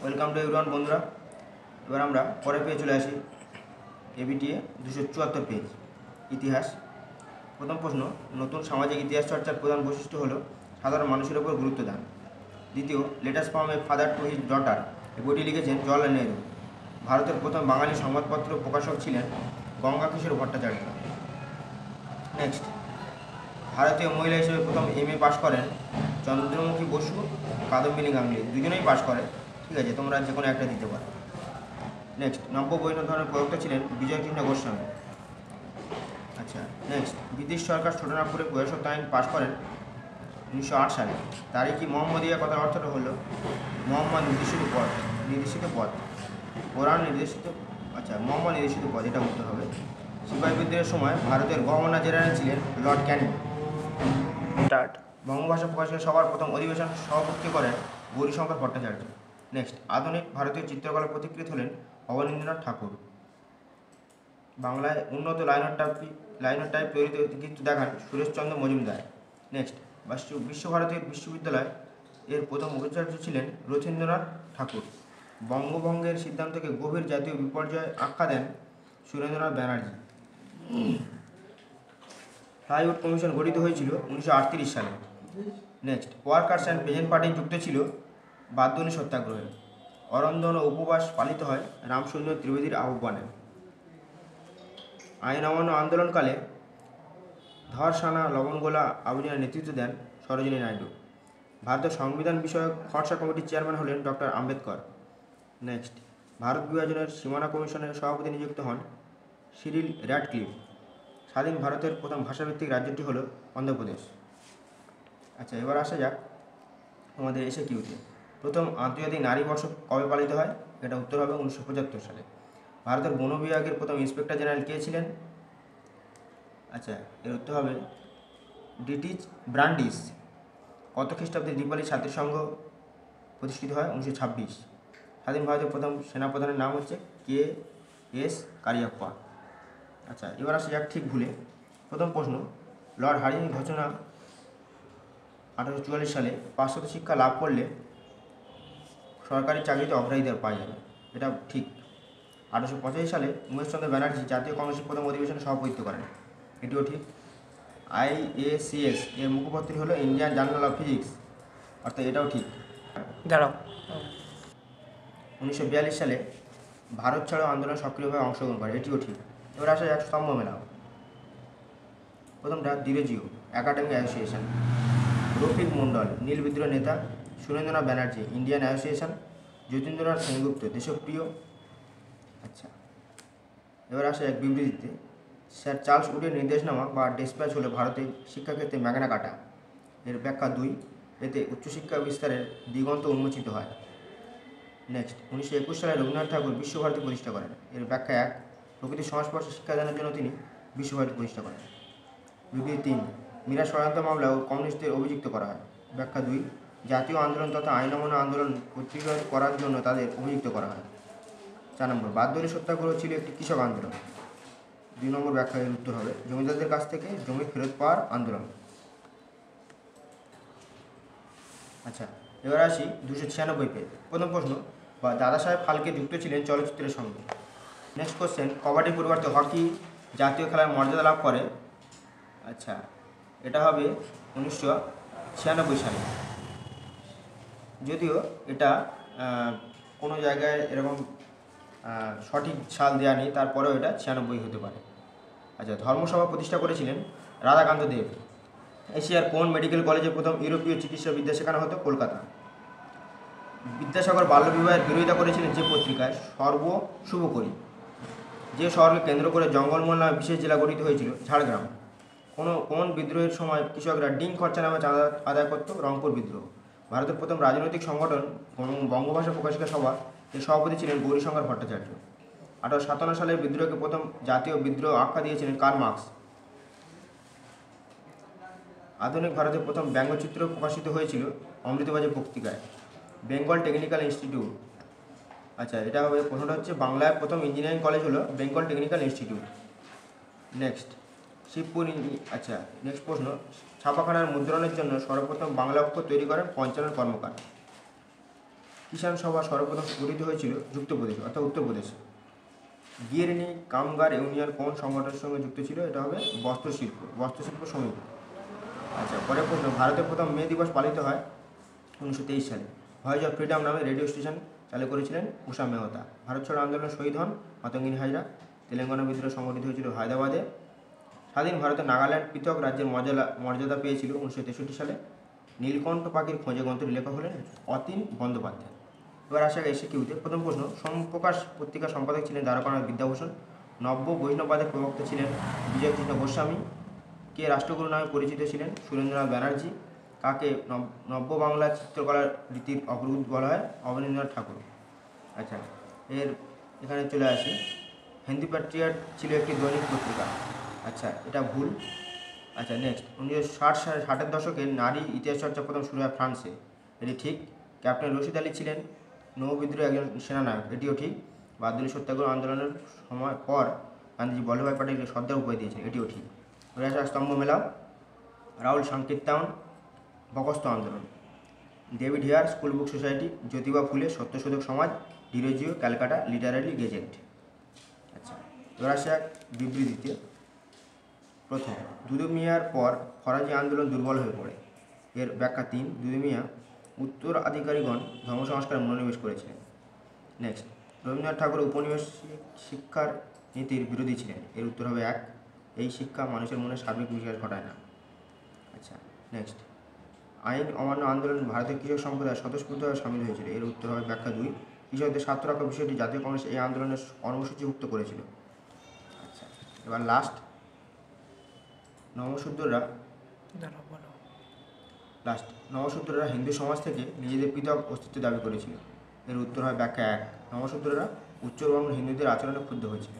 Welcome to everyone বন্ধুরা। এবার আমরা পরের পেয়ে চলে আসি এবিটিএ 274 পেজ ইতিহাস। প্রথম প্রশ্ন, নতুন সামাজিক ইতিহাস চর্চার প্রধান বৈশিষ্ট্য হল সাধারণ মানুষের উপর গুরুত্ব দান। দ্বিতীয়, letters from a father to his daughter, এই বইটি লিখেছেন জওয়াহরলাল নেহরু। ভারতের প্রথম বাঙালি সংবাদপত্র প্রকাশক ছিলেন গঙ্গা কিশোর ভট্টাচার্য। নেক্সট, ভারতীয় মহিলা হিসেবে প্রথম এমএ পাশ করেন চন্দ্রমুখী বসু, কাদম্বিনী গাঙ্গুলি, দুজনেই পাশ করে। ঠিক আছে, তোমরা যে কোনো একটা দিতে পারো। নেক্সট, নব্য বৈষ্ণব প্রবক্তা ছিলেন বিজয়কৃষ্ণ গোস্বামী। আচ্ছা, নেক্সট, ব্রিটিশ সরকার ছোটনাগপুরে বয়সত্ব আইন পাশ করেন 1908 সালে। তারিখি মোহাম্মদিয়া কথার অর্থটা হলো মোহাম্মদ নির্দেশিত পদ, কোরআন নির্দেশিত, আচ্ছা মোহাম্মদ নির্দেশিত পদ, এটা উত্তর হবে। সিপাহী বিদ্রোহের সময় ভারতের গভর্নর জেনারেল ছিলেন লর্ড ক্যানিং। স্টার্ট, বঙ্গভাষা প্রকাশের সবার প্রথম অধিবেশন সভাপতিত্ব করেন গৌরীশঙ্কর ভট্টাচার্য। নেক্সট, আধুনিক ভারতীয় চিত্রকলার পথিকৃৎ হলেন অবনীন্দ্রনাথ ঠাকুর। বাংলায় উন্নত লাইনার টাইপ তৈরিতে কৃতিত্ব দেখান সুরেশচন্দ্র মজুমদার। নেক্সট, বিশ্বভারতী বিশ্ববিদ্যালয় এর প্রথম উপাচার্য ছিলেন রথীন্দ্রনাথ ঠাকুর। বঙ্গভঙ্গের সিদ্ধান্তকে গভীর জাতীয় বিপর্যয় আখ্যা দেন সুরেন্দ্রনাথ ব্যানার্জি। ফ্লাইউড কমিশন গঠিত হয়েছিল 1938 সালে। নেক্সট, ওয়ার্কার্স অ্যান্ড পেজেন্ট পার্টি যুক্ত ছিল বারদৌলি সত্যাগ্রহে। অরন্ধন ও উপবাস পালিত হয় রামসুন্দর ত্রিবেদীর আহ্বানে। আইন অমান্য আন্দোলনকালে ধরসানা লবণগোলা অভিযানের নেতৃত্ব দেন সরোজিনী নাইডু। ভারতের সংবিধান বিষয়ক খরচা কমিটির চেয়ারম্যান হলেন ডক্টর আম্বেদকর। নেক্সট, ভারত বিভাজনের সীমানা কমিশনের সভাপতি নিযুক্ত হন সিরিল র্যাডক্লিফ। স্বাধীন ভারতের প্রথম ভাষাভিত্তিক রাজ্যটি হল অন্ধ্রপ্রদেশ। আচ্ছা, এবার আসা যাক আমাদের এসএকিউতে। প্রথম আন্তর্জাতিক নারী বর্ষ কবে পালিত হয়? এটা উত্তর হবে 1975 সালে। ভারতের বন বিভাগের প্রথম ইন্সপেক্টর জেনারেল কে ছিলেন? আচ্ছা, এর উত্তর হবে ডিটিচ ব্রান্ডিস। কত খ্রিস্টাব্দে দীপালি ছাত্রী সংঘ প্রতিষ্ঠিত হয়? 1926। স্বাধীন ভারতের প্রথম সেনাপ্রধানের নাম হচ্ছে KS কারিয়াপ্পা। আচ্ছা, এবার আসা যাক ঠিক ভুলে। প্রথম প্রশ্ন, লর্ড হার্ডিঞ্জ ঘোষণা 1844 সালে 500 শিক্ষা লাভ করলে সরকারি চাকরিতে অগ্রাধিকার পাওয়া যাবে, এটা ঠিক। 1885 সালে উমেশচন্দ্র ব্যানার্জি জাতীয় কংগ্রেসের প্রথম অধিবেশনে সভাপতিত্ব করেন, এটিও ঠিক। IACS এর মুখপত্র হলো ইন্ডিয়ান জার্নাল অফ ফিজিক্স, অর্থাৎ এটাও ঠিক। দাঁড়াও, 1942 সালে ভারত ছাড়ো আন্দোলন সক্রিয়ভাবে অংশগ্রহণ করে, এটিও ঠিক। এবার আসা যাক স্তম্ভ মেলাও। প্রথমটা Derozio academic association. Rafiq Mondal নীল বিদ্রোহ নেতা। Surendranath Banerjee Indian association. যতীন্দ্রনাথ সেনগুপ্ত দেশপ্রিয়। আচ্ছা, এবার আসা এক বিবৃতিতে। স্যার চার্লস উডের নির্দেশনামা বা ডেসপ্যাচ হলো ভারতের শিক্ষাক্ষেত্রে ম্যাগনা কাটা। এর ব্যাখ্যা 2, এতে উচ্চশিক্ষা বিস্তারের দিগন্ত উন্মোচিত হয়। নেক্সট, 1921 সালে রবীন্দ্রনাথ ঠাকুর বিশ্বভারতী প্রতিষ্ঠা করেন, এর ব্যাখ্যা 1, প্রকৃতির সংস্পর্শে শিক্ষাদানের জন্য তিনি বিশ্বভারতী প্রতিষ্ঠা করেন। বিবৃতি 3, মীরা ষড়যন্ত্র মামলা ও কমিউনিস্টদের অভিযুক্ত করা হয়, ব্যাখ্যা 2, জাতীয় আন্দোলন তথা আইন অমান্য আন্দোলন প্রতিরোধ করার জন্য তাদের অভিযুক্ত করা হয়। 4 নম্বর, বারদৌলি সত্যাগ্রহ ছিল একটি কৃষক আন্দোলন, 2 নম্বর ব্যাখ্যা এর উত্তর হবে জমিদারদের কাছ থেকে জমি ফেরত পাওয়ার আন্দোলন। আচ্ছা, এবার আসি 296 পেজ। প্রথম প্রশ্ন, দাদা সাহেব ফালকে যুক্ত ছিলেন চলচ্চিত্রের সঙ্গে। নেক্সট কোশ্চেন, কবাডি পরিবর্তে হকি জাতীয় খেলার মর্যাদা লাভ করে? আচ্ছা, এটা হবে 1996 সালে। যদিও এটা কোনো জায়গায় এরকম সঠিক সাল দেওয়া নেই, তারপরেও এটা 96 হতে পারে। আচ্ছা, ধর্মসভা প্রতিষ্ঠা করেছিলেন রাধাকান্ত দেব। এশিয়ার কোন মেডিকেল কলেজে প্রথম ইউরোপীয় চিকিৎসা বিদ্যা শেখানো হতো? কলকাতা। বিদ্যাসাগর বাল্যবিবাহের বিরোধিতা করেছিলেন যে পত্রিকায়? সর্ব শুভকরী। যে শহরকে কেন্দ্র করে জঙ্গলমহল নামে বিশেষ জেলা গঠিত হয়েছিল? ঝাড়গ্রাম। কোন বিদ্রোহের সময় কৃষকরা ডিং খরচা নামে চাঁদা আদায় করত? রংপুর বিদ্রোহ। ভারতের প্রথম রাজনৈতিক সংগঠন বঙ্গভাষা প্রকাশিকা সভা, এর সভাপতি ছিলেন গৌরীশঙ্কর ভট্টাচার্য। 1857 সালের বিদ্রোহকে প্রথম জাতীয় বিদ্রোহ আখ্যা দিয়েছিলেন কার্ল মার্কস। আধুনিক ভারতের প্রথম ব্যঙ্গচিত্র প্রকাশিত হয়েছিল অমৃতবাজার পত্রিকায়, বেঙ্গল টেকনিক্যাল ইনস্টিটিউট। আচ্ছা, এটা হবে প্রশ্নটা হচ্ছে বাংলায় প্রথম ইঞ্জিনিয়ারিং কলেজ হলো Bengal technical institute. Next, Shibpur. আচ্ছা, নেক্সট প্রশ্ন, ছাপাখানার মুদ্রণের জন্য সর্বপ্রথম বাংলা অক্ষর তৈরি করেন পঞ্চানন কর্মকার। কিষাণ সভা সর্বপ্রথম গঠিত হয়েছিল যুক্তপ্রদেশ অর্থাৎ উত্তরপ্রদেশে। গিরনি কামগার ইউনিয়ন কোন সংগঠনের সঙ্গে যুক্ত ছিল? এটা হবে বস্ত্রশিল্প সমিতি। আচ্ছা, পরের প্রশ্ন, ভারতের প্রথম মে দিবস পালিত হয় 1923 সালে। ভয়েস অফ ফ্রিডম নামে রেডিও স্টেশন চালু করেছিলেন উষা মেহতা। ভারত ছাড়ো আন্দোলনে শহীদ হন মাতঙ্গিনী হাজরা। তেলেঙ্গানা বিদ্রোহ সংগঠিত হয়েছিল হায়দ্রাবাদে। স্বাধীন ভারতে নাগাল্যান্ড পৃথক রাজ্যের মর্যাদা পেয়েছিল 1963 সালে। নীলকণ্ঠ পাখির খোঁজে গ্রন্থটির লেখক হলেন অতীন বন্দ্যোপাধ্যায়। এবার আসা এসে কিউতে প্রথম প্রশ্ন, সোমপ্রকাশ পত্রিকার সম্পাদক ছিলেন দ্বারকানাথ বিদ্যাভূষণ। নব্য বৈষ্ণববাদের প্রবক্তা ছিলেন বিজয়কৃষ্ণ গোস্বামী। কে রাষ্ট্রগুরু নামে পরিচিত ছিলেন? সুরেন্দ্রনাথ ব্যানার্জি। কাকে নব্য বাংলা চিত্রকলার রীতির অগ্রদূত বলা হয়? অবনীন্দ্রনাথ ঠাকুর। আচ্ছা, এখানে চলে আসি, হিন্দু প্যাট্রিয়ট ছিল একটি দৈনিক পত্রিকা। আচ্ছা, এটা ভুল। আচ্ছা, নেক্সট, 1960-ষাটের দশকে নারী ইতিহাস চর্চা প্রথম শুরু হয় ফ্রান্সে। এটি ঠিক। ক্যাপ্টেন রশিদ আলী ছিলেন নৌবিদ্রোহের একজন সেনানায়ক। এটিও ঠিক। বারদৌলি সত্যাগ্রহ আন্দোলনের সময় পর গান্ধীজি বল্লভভাই প্যাটেলকে সর্দার উপাধি দিয়েছেন। এটিও ঠিক। স্তম্ভ মেলাও, রাহুল সংকীর্তন, বকস্ত আন্দোলন, David Hare school book society, Jyotiba ফুলে সত্যশোধক সমাজ, ডিরোজিও ক্যালকাটা লিটারারি গেজেট। আচ্ছা, এবার আসা বিবৃতিতে। প্রথম, দুদু মিয়ার পর ফরাজি আন্দোলন দুর্বল হয়ে পড়ে। এর ব্যাখ্যা 3, দুদু মিয়া উত্তরাধিকারীগণ ধর্ম সংস্কারে মনোনিবেশ করেছিলেন। নেক্সট, রবীন্দ্রনাথ ঠাকুর উপনিবেশিক শিক্ষার নীতির বিরোধী ছিলেন। এর উত্তর হবে 1, এই শিক্ষা মানুষের মনে সার্বিক বিকাশ ঘটায় না। আচ্ছা, নেক্সট, আইন অমান্য আন্দোলন ভারতের কৃষক সম্প্রদায় স্বতঃস্ফূর্তভাবে সামিল হয়েছিল। এর উত্তর হবে ব্যাখ্যা 2, কৃষকদের স্বার্থ রক্ষা বিষয়টি জাতীয় কংগ্রেস এই আন্দোলনের কর্মসূচিভুক্ত করেছিল। আচ্ছা, এবার লাস্ট, নবশূদ্ররা হিন্দু সমাজ থেকে নিজেদের পৃথক অস্তিত্ব দাবি করেছিল। এর উত্তর হয় ব্যাখ্যা 1, নবশূদ্ররা উচ্চবর্ণ হিন্দুদের আচরণে ক্ষুব্ধ হয়েছিল।